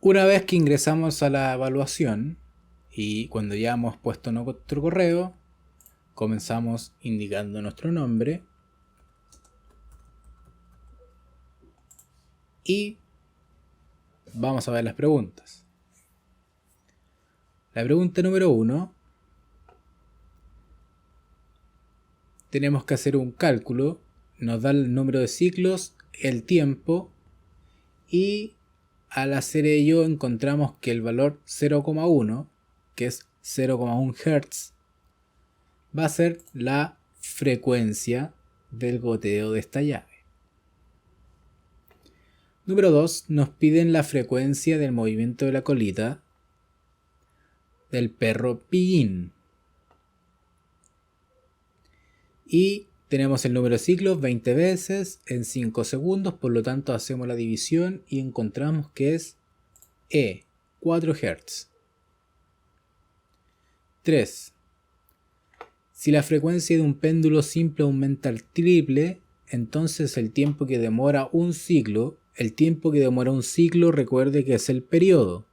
Una vez que ingresamos a la evaluación y cuando ya hemos puesto nuestro correo, comenzamos indicando nuestro nombre y vamos a ver las preguntas. La pregunta número 1, tenemos que hacer un cálculo, nos da el número de ciclos, el tiempo y al hacer ello encontramos que el valor 0,1, que es 0,1 Hz, va a ser la frecuencia del goteo de esta llave. Número 2, nos piden la frecuencia del movimiento de la colita del perro pillín. Y tenemos el número de ciclos 20 veces en 5 segundos, por lo tanto hacemos la división y encontramos que es 4 Hz. 3. Si la frecuencia de un péndulo simple aumenta al triple, entonces el tiempo que demora un ciclo, recuerde que es el periodo.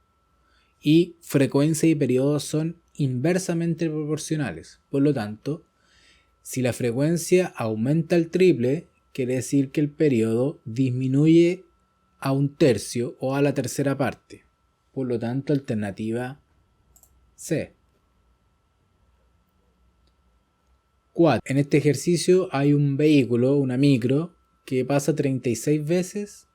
Y frecuencia y periodo son inversamente proporcionales. Por lo tanto, si la frecuencia aumenta al triple, quiere decir que el periodo disminuye a un tercio o a la tercera parte. Por lo tanto, alternativa C. 4. En este ejercicio hay un vehículo, una micro, que pasa 36 veces,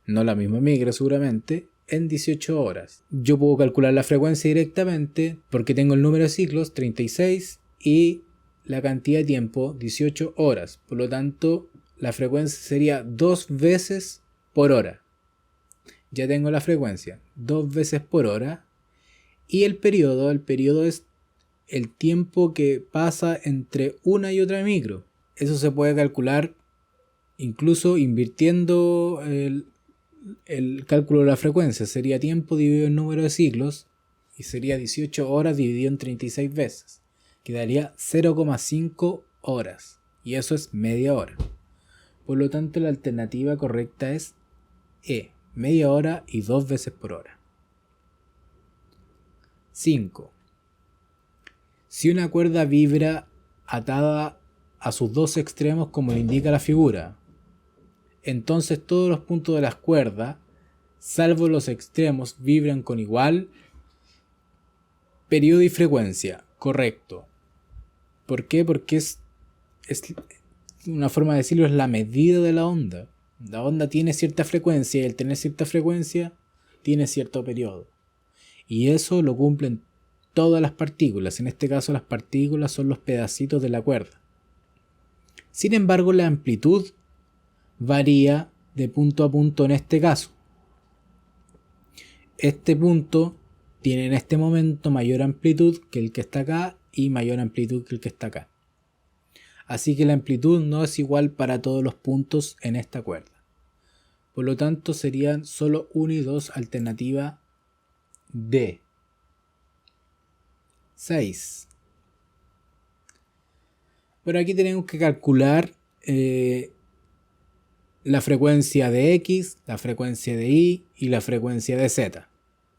no la misma micro seguramente, en 18 horas. Yo puedo calcular la frecuencia directamente porque tengo el número de ciclos, 36, y la cantidad de tiempo, 18 horas. Por lo tanto, la frecuencia sería 2 veces por hora. Ya tengo la frecuencia, 2 veces por hora. Y el periodo es el tiempo que pasa entre una y otra micro. Eso se puede calcular incluso invirtiendo el cálculo de la frecuencia. Sería tiempo dividido en número de ciclos y sería 18 horas dividido en 36 veces. Quedaría 0,5 horas y eso es media hora. Por lo tanto, la alternativa correcta es media hora y 2 veces por hora. 5. Si una cuerda vibra atada a sus dos extremos como lo indica la figura, entonces todos los puntos de las cuerdas, salvo los extremos, vibran con igual periodo y frecuencia. Correcto. ¿Por qué? Porque es una forma de decirlo, es la medida de la onda. La onda tiene cierta frecuencia y al tener cierta frecuencia tiene cierto periodo. Y eso lo cumplen todas las partículas. En este caso las partículas son los pedacitos de la cuerda. Sin embargo, la amplitud varía de punto a punto en este caso. Este punto tiene en este momento mayor amplitud que el que está acá y mayor amplitud que el que está acá. Así que la amplitud no es igual para todos los puntos en esta cuerda. Por lo tanto serían solo 1 y 2, alternativa D. 6. Por aquí tenemos que calcular la frecuencia de X, la frecuencia de Y y la frecuencia de Z.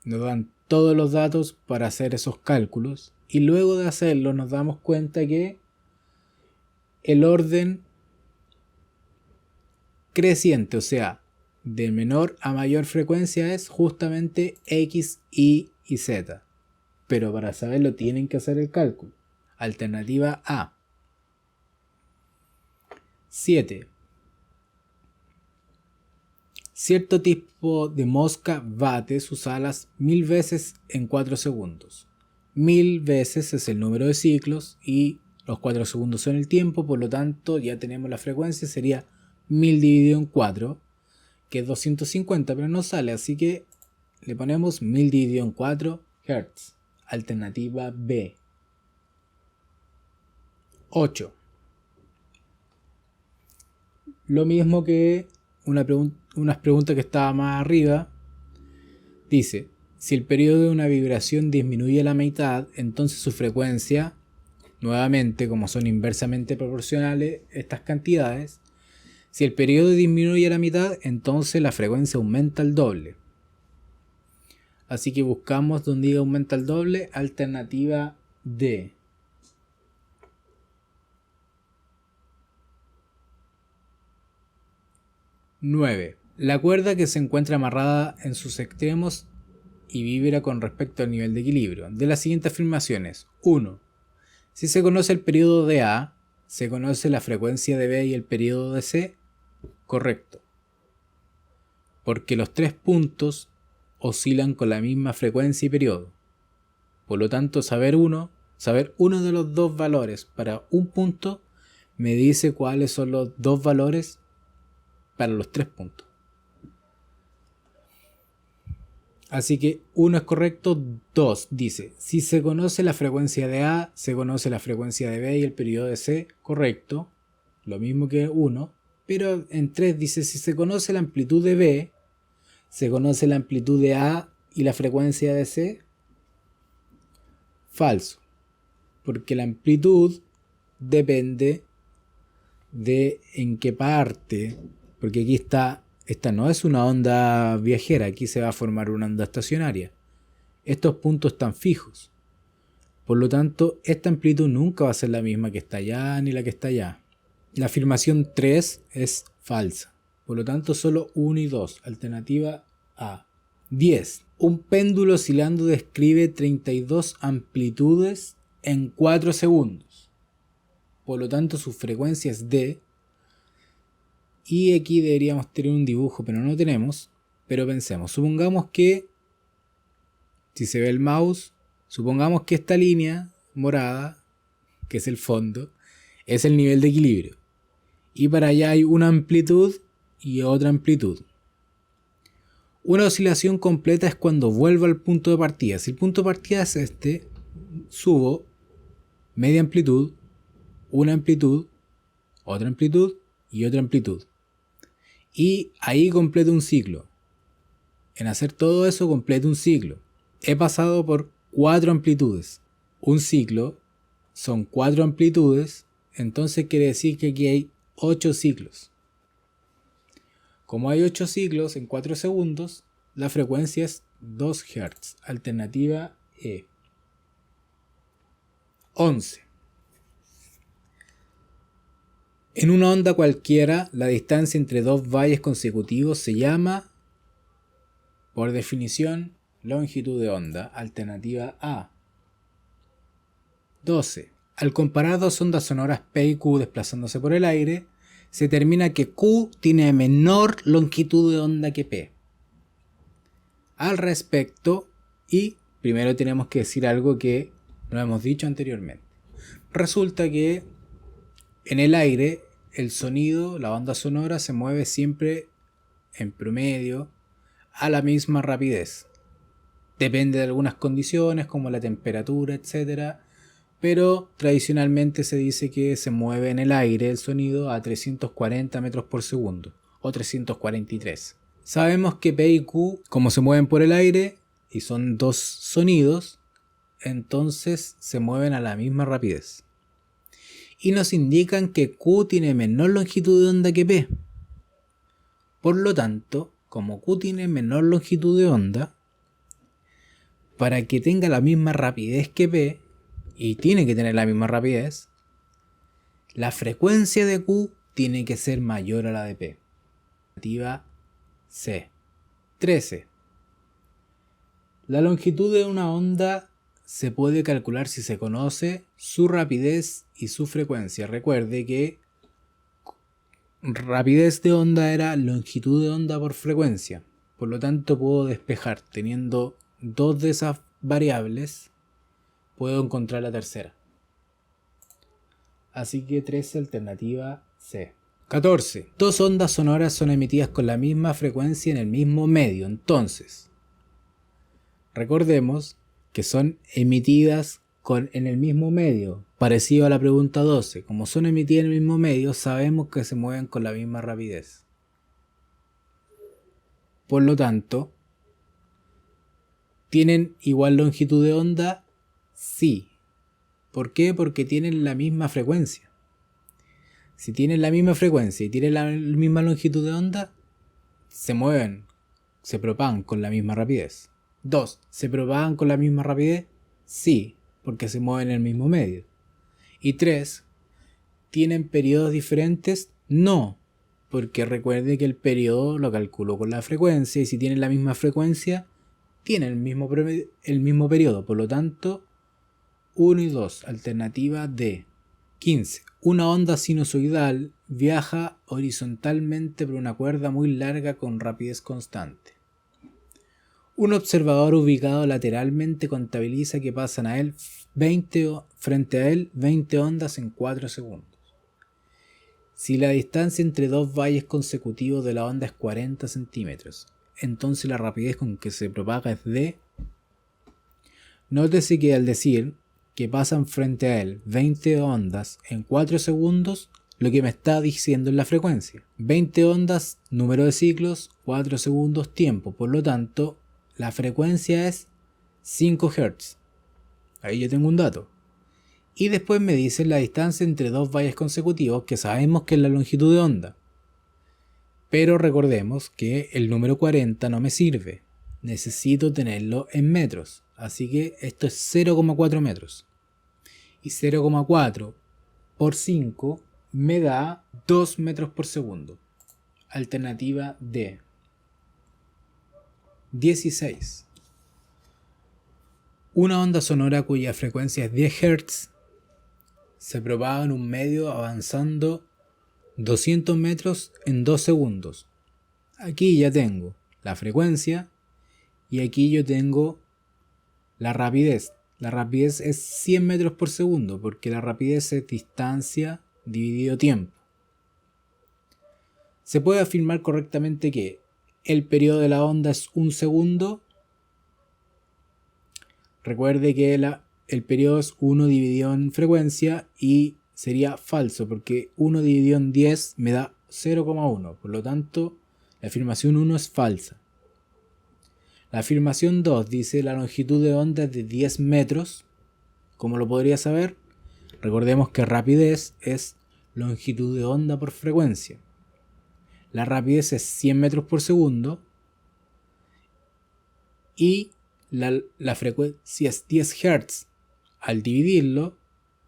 Nos dan todos los datos para hacer esos cálculos y luego de hacerlo nos damos cuenta que el orden creciente, o sea, de menor a mayor frecuencia es justamente X, Y y Z. Pero para saberlo tienen que hacer el cálculo. Alternativa A. 7. Cierto tipo de mosca bate sus alas 1000 veces en 4 segundos. 1000 veces es el número de ciclos y los 4 segundos son el tiempo, por lo tanto ya tenemos la frecuencia, sería 1000 dividido en 4, que es 250, pero no sale, así que le ponemos 1000 dividido en 4 Hz. Alternativa B. 8. Lo mismo que unas preguntas que estaba más arriba. Dice, si el periodo de una vibración disminuye a la mitad, entonces su frecuencia, nuevamente como son inversamente proporcionales estas cantidades, si el periodo disminuye a la mitad, entonces la frecuencia aumenta al doble. Así que buscamos donde diga aumenta el doble, alternativa D. Nueve. La cuerda que se encuentra amarrada en sus extremos y vibra con respecto al nivel de equilibrio. De las siguientes afirmaciones. 1. Si se conoce el periodo de A, se conoce la frecuencia de B y el periodo de C. Correcto. Porque los tres puntos oscilan con la misma frecuencia y periodo. Por lo tanto, saber uno de los dos valores para un punto me dice cuáles son los dos valores para los tres puntos. Así que 1 es correcto. 2 dice, si se conoce la frecuencia de A, se conoce la frecuencia de B y el periodo de C. Correcto. Lo mismo que 1. Pero en 3 dice, si se conoce la amplitud de B, se conoce la amplitud de A y la frecuencia de C. Falso. Porque la amplitud depende de en qué parte. Porque aquí esta no es una onda viajera, aquí se va a formar una onda estacionaria. Estos puntos están fijos. Por lo tanto, esta amplitud nunca va a ser la misma que está allá ni la que está allá. La afirmación 3 es falsa. Por lo tanto, solo 1 y 2. Alternativa A. 10. Un péndulo oscilando describe 32 amplitudes en 4 segundos. Por lo tanto, su frecuencia es D. Y aquí deberíamos tener un dibujo, pero no tenemos. Pero pensemos, supongamos que, si se ve el mouse, supongamos que esta línea morada, que es el fondo, es el nivel de equilibrio. Y para allá hay una amplitud y otra amplitud. Una oscilación completa es cuando vuelvo al punto de partida. Si el punto de partida es este, subo media amplitud, una amplitud, otra amplitud y otra amplitud. Y ahí completo un ciclo. En hacer todo eso completo un ciclo. He pasado por 4 amplitudes. Un ciclo son 4 amplitudes, entonces quiere decir que aquí hay 8 ciclos. Como hay 8 ciclos en 4 segundos, la frecuencia es 2 Hz. Alternativa E. 11. En una onda cualquiera, la distancia entre dos valles consecutivos se llama, por definición, longitud de onda. Alternativa A. 12. Al comparar dos ondas sonoras P y Q desplazándose por el aire, se determina que Q tiene menor longitud de onda que P. Al respecto, y primero tenemos que decir algo que no hemos dicho anteriormente. Resulta que en el aire el sonido, la onda sonora, se mueve siempre en promedio a la misma rapidez. Depende de algunas condiciones como la temperatura, etc. Pero tradicionalmente se dice que se mueve en el aire el sonido a 340 metros por segundo o 343. Sabemos que P y Q, como se mueven por el aire y son dos sonidos, entonces se mueven a la misma rapidez. Y nos indican que Q tiene menor longitud de onda que P. Por lo tanto, como Q tiene menor longitud de onda, para que tenga la misma rapidez que P, y tiene que tener la misma rapidez, la frecuencia de Q tiene que ser mayor a la de P. Alternativa C. 13. La longitud de una onda se puede calcular si se conoce su rapidez y su frecuencia. Recuerde que rapidez de onda era longitud de onda por frecuencia. Por lo tanto, puedo despejar. Teniendo dos de esas variables, puedo encontrar la tercera. Así que 13, alternativa C. 14. Dos ondas sonoras son emitidas con la misma frecuencia en el mismo medio. Entonces, recordemos que son emitidas en el mismo medio. Parecido a la pregunta 12. Como son emitidas en el mismo medio, sabemos que se mueven con la misma rapidez. Por lo tanto, ¿tienen igual longitud de onda? Sí. ¿Por qué? Porque tienen la misma frecuencia. Si tienen la misma frecuencia y tienen la misma longitud de onda, se mueven, se propagan con la misma rapidez. 2. ¿Se propagan con la misma rapidez? Sí, porque se mueven en el mismo medio. Y 3. ¿Tienen periodos diferentes? No, porque recuerde que el periodo lo calculo con la frecuencia y si tienen la misma frecuencia, tienen el mismo periodo. Por lo tanto, 1 y 2, alternativa D. 15. Una onda sinusoidal viaja horizontalmente por una cuerda muy larga con rapidez constante. Un observador ubicado lateralmente contabiliza que pasan frente a él 20 ondas en 4 segundos. Si la distancia entre dos valles consecutivos de la onda es 40 centímetros, entonces la rapidez con que se propaga es d. Nótese que al decir que pasan frente a él 20 ondas en 4 segundos, lo que me está diciendo es la frecuencia. 20 ondas, número de ciclos, 4 segundos, tiempo. Por lo tanto, la frecuencia es 5 Hz. Ahí yo tengo un dato. Y después me dicen la distancia entre dos valles consecutivos, que sabemos que es la longitud de onda. Pero recordemos que el número 40 no me sirve. Necesito tenerlo en metros. Así que esto es 0,4 metros. Y 0,4 por 5 me da 2 metros por segundo. Alternativa D. 16. Una onda sonora cuya frecuencia es 10 Hz se propaga en un medio avanzando 200 metros en 2 segundos. Aquí ya tengo la frecuencia y aquí yo tengo la rapidez. La rapidez es 100 metros por segundo porque la rapidez es distancia dividido tiempo. Se puede afirmar correctamente que el periodo de la onda es 1 segundo. Recuerde que el periodo es 1 dividido en frecuencia y sería falso porque 1 dividido en 10 me da 0,1. Por lo tanto, la afirmación 1 es falsa. La afirmación 2 dice la longitud de onda es de 10 metros. ¿Cómo lo podría saber? Recordemos que rapidez es longitud de onda por frecuencia. La rapidez es 100 metros por segundo y la frecuencia es 10 Hz. Al dividirlo,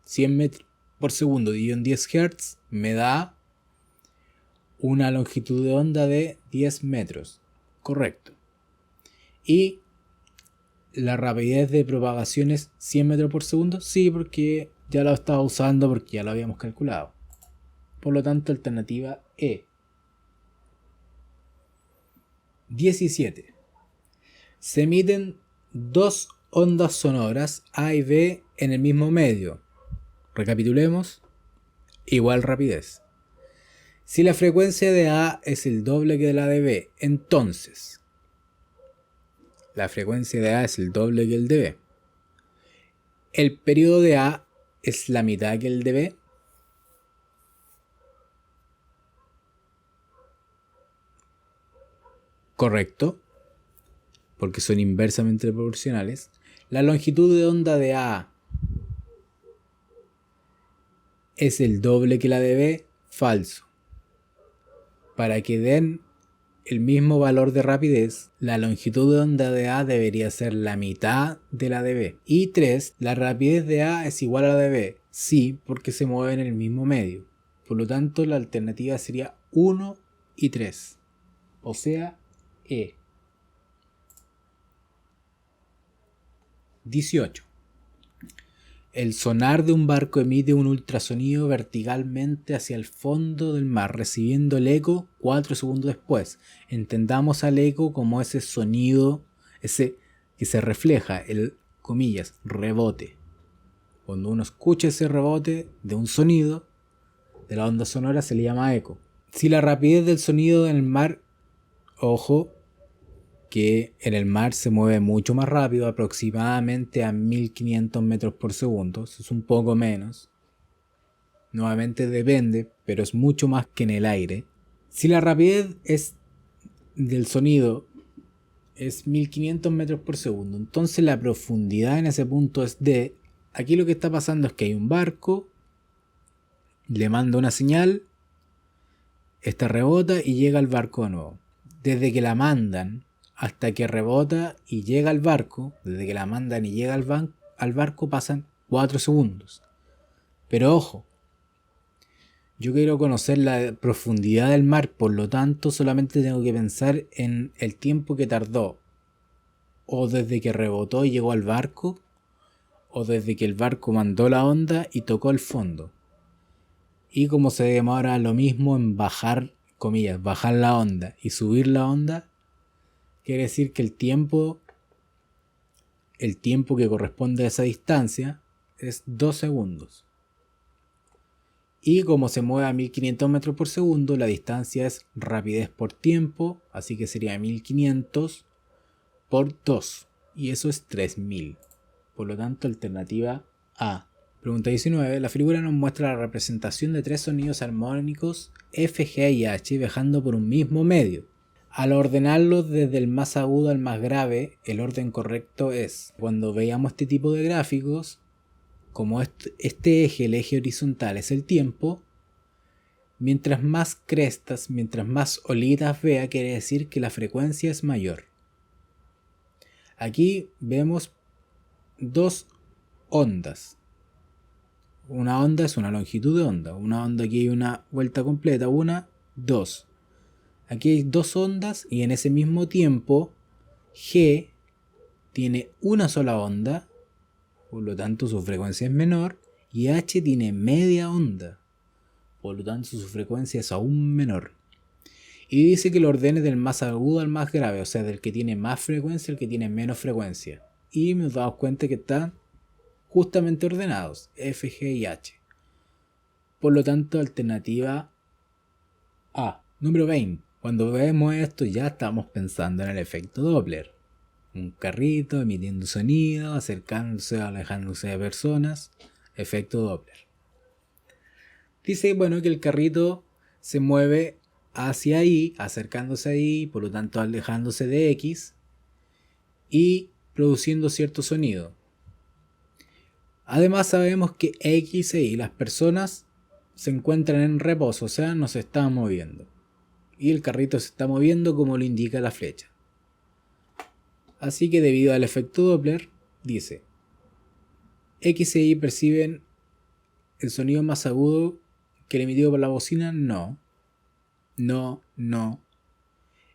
100 metros por segundo dividido en 10 Hz me da una longitud de onda de 10 metros. Correcto. Y la rapidez de propagación es 100 metros por segundo. Sí, porque ya lo estaba usando porque ya lo habíamos calculado. Por lo tanto, alternativa E. 17. Se emiten dos ondas sonoras A y B en el mismo medio. Recapitulemos. Igual rapidez. Si la frecuencia de A es el doble que la de B, entonces la frecuencia de A es el doble que el de B. El periodo de A es la mitad que el de B. Correcto, porque son inversamente proporcionales. La longitud de onda de A es el doble que la de B. Falso. Para que den el mismo valor de rapidez, la longitud de onda de A debería ser la mitad de la de B. Y 3, la rapidez de A es igual a la de B. Sí, porque se mueven en el mismo medio. Por lo tanto, la alternativa sería 1 y 3. O sea, E. 18. El sonar de un barco emite un ultrasonido verticalmente hacia el fondo del mar, recibiendo el eco 4 segundos después. Entendamos al eco como ese sonido, ese que se refleja, el, comillas, rebote. Cuando uno escucha ese rebote de un sonido, de la onda sonora, se le llama eco. Si la rapidez del sonido en el mar, ojo, que en el mar se mueve mucho más rápido, aproximadamente a 1500 metros por segundo, es un poco menos. Nuevamente depende, pero es mucho más que en el aire. Si la rapidez del sonido es 1500 metros por segundo, entonces la profundidad en ese punto es D. Aquí lo que está pasando es que hay un barco, le manda una señal, esta rebota y llega al barco de nuevo. Desde que la mandan hasta que rebota y llega al barco. Desde que la mandan y llega al barco pasan 4 segundos. Pero ojo, yo quiero conocer la profundidad del mar, por lo tanto solamente tengo que pensar en el tiempo que tardó. O desde que rebotó y llegó al barco, o desde que el barco mandó la onda y tocó el fondo. Y como se demora lo mismo en bajar, comillas, bajar la onda y subir la onda, quiere decir que el tiempo que corresponde a esa distancia es 2 segundos. Y como se mueve a 1500 metros por segundo, la distancia es rapidez por tiempo, así que sería 1500 por 2, y eso es 3000. Por lo tanto, alternativa A. Pregunta 19. La figura nos muestra la representación de 3 sonidos armónicos F, G y H viajando por un mismo medio. Al ordenarlos desde el más agudo al más grave, el orden correcto es, cuando veamos este tipo de gráficos, como este eje, el eje horizontal, es el tiempo, mientras más crestas, mientras más olitas vea, quiere decir que la frecuencia es mayor. Aquí vemos 2 ondas. Una onda es una longitud de onda. Una onda, aquí hay una vuelta completa. 1, 2. Aquí hay 2 ondas y en ese mismo tiempo G tiene una sola onda, por lo tanto su frecuencia es menor, y H tiene media onda, por lo tanto su frecuencia es aún menor. Y dice que lo ordene del más agudo al más grave, o sea, del que tiene más frecuencia al que tiene menos frecuencia. Y nos damos cuenta que están justamente ordenados, F, G y H. Por lo tanto, alternativa A. Número 20. Cuando vemos esto ya estamos pensando en el efecto Doppler. Un carrito emitiendo sonido, acercándose o alejándose de personas. Efecto Doppler. Dice, bueno, que el carrito se mueve hacia Y, acercándose a Y, por lo tanto alejándose de X y produciendo cierto sonido. Además sabemos que X e Y, las personas, se encuentran en reposo, o sea, no se están moviendo. Y el carrito se está moviendo como lo indica la flecha. Así que debido al efecto Doppler, dice, X e Y perciben el sonido más agudo que el emitido por la bocina, no.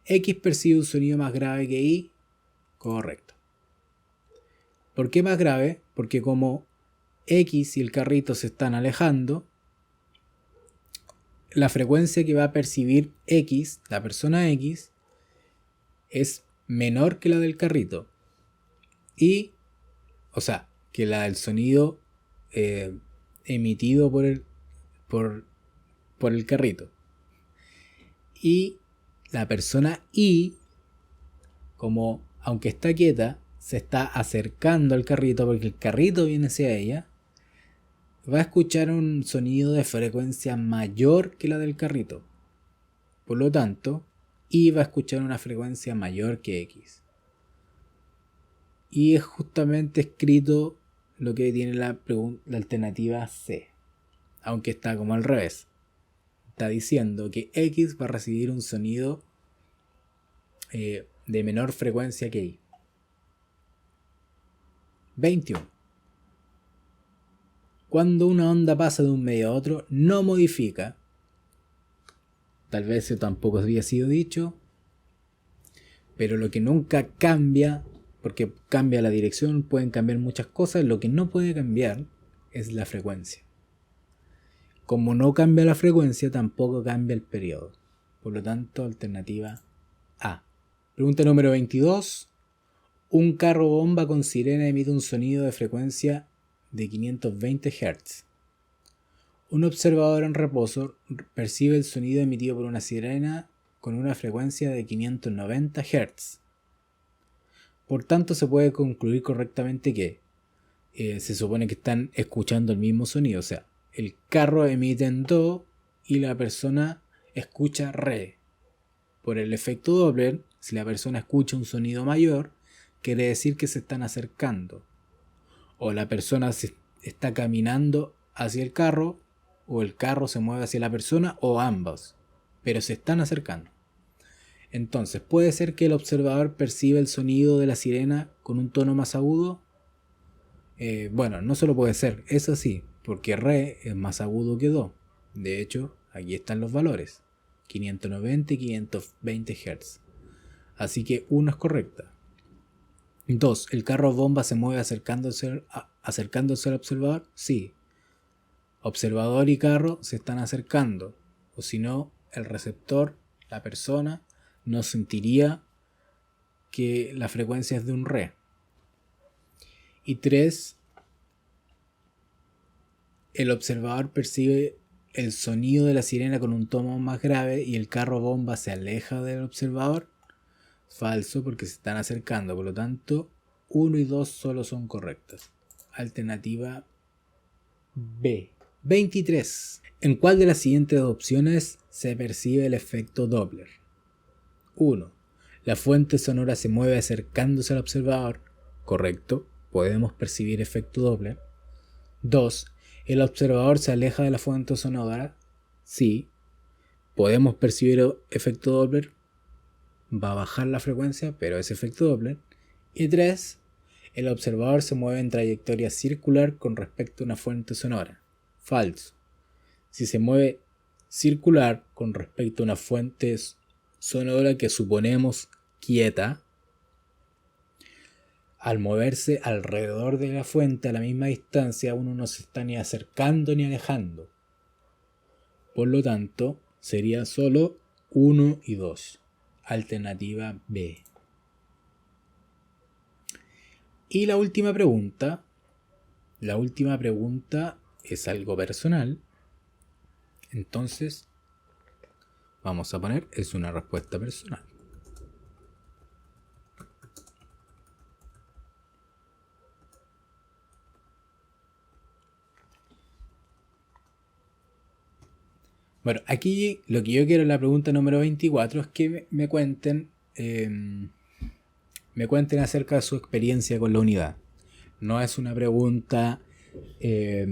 X percibe un sonido más grave que Y, correcto. ¿Por qué más grave? Porque como X y el carrito se están alejando, la frecuencia que va a percibir X, la persona X, es menor que la del carrito. Y, o sea, que la del sonido emitido por el carrito. Y la persona Y, como aunque está quieta, se está acercando al carrito porque el carrito viene hacia ella, va a escuchar un sonido de frecuencia mayor que la del carrito. Por lo tanto, Y va a escuchar una frecuencia mayor que X. Y es justamente escrito lo que tiene la alternativa C. Aunque está como al revés. Está diciendo que X va a recibir un sonido de menor frecuencia que Y. 21. Cuando una onda pasa de un medio a otro, no modifica. Tal vez eso tampoco había sido dicho. Pero lo que nunca cambia, porque cambia la dirección, pueden cambiar muchas cosas, lo que no puede cambiar es la frecuencia. Como no cambia la frecuencia, tampoco cambia el periodo. Por lo tanto, alternativa A. Pregunta número 22. Un carro bomba con sirena emite un sonido de frecuencia de 520 Hz. Un observador en reposo percibe el sonido emitido por una sirena con una frecuencia de 590 Hz. Por tanto, se puede concluir correctamente que se supone que están escuchando el mismo sonido. O sea, el carro emite en do y la persona escucha re. Por el efecto Doppler, si la persona escucha un sonido mayor, quiere decir que se están acercando. O la persona está caminando hacia el carro, o el carro se mueve hacia la persona, o ambos. Pero se están acercando. Entonces, ¿puede ser que el observador perciba el sonido de la sirena con un tono más agudo? Bueno, no solo puede ser, es así, porque re es más agudo que do. De hecho, aquí están los valores, 590 y 520 Hz. Así que 1 es correcta. 2. ¿El carro bomba se mueve acercándose al observador? Sí. Observador y carro se están acercando, o si no, el receptor, la persona, no sentiría que la frecuencia es de un re. Y 3. El observador percibe el sonido de la sirena con un tono más grave y el carro bomba se aleja del observador. Falso, porque se están acercando, por lo tanto 1 y 2 solo son correctas. Alternativa B. 23. ¿En cuál de las siguientes opciones se percibe el efecto Doppler? 1. La fuente sonora se mueve acercándose al observador. Correcto, podemos percibir efecto Doppler. 2. El observador se aleja de la fuente sonora. Sí, podemos percibir efecto Doppler. Va a bajar la frecuencia, pero es efecto Doppler. Y 3. El observador se mueve en trayectoria circular con respecto a una fuente sonora. Falso. Si se mueve circular con respecto a una fuente sonora que suponemos quieta, al moverse alrededor de la fuente a la misma distancia, uno no se está ni acercando ni alejando. Por lo tanto, sería solo 1 y 2. Alternativa B. Y la última pregunta es algo personal. Entonces, vamos a poner, es una respuesta personal. Bueno, aquí lo que yo quiero en la pregunta número 24 es que me cuenten acerca de su experiencia con la unidad. No es una pregunta que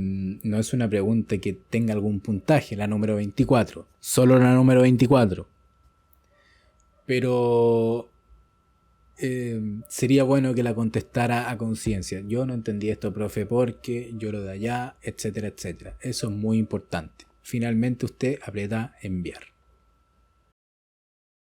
tenga algún puntaje, la número 24, solo la número 24. Pero sería bueno que la contestara a conciencia. Yo no entendí esto, profe, porque yo lo de allá, etcétera, etcétera. Eso es muy importante. Finalmente usted aprieta enviar.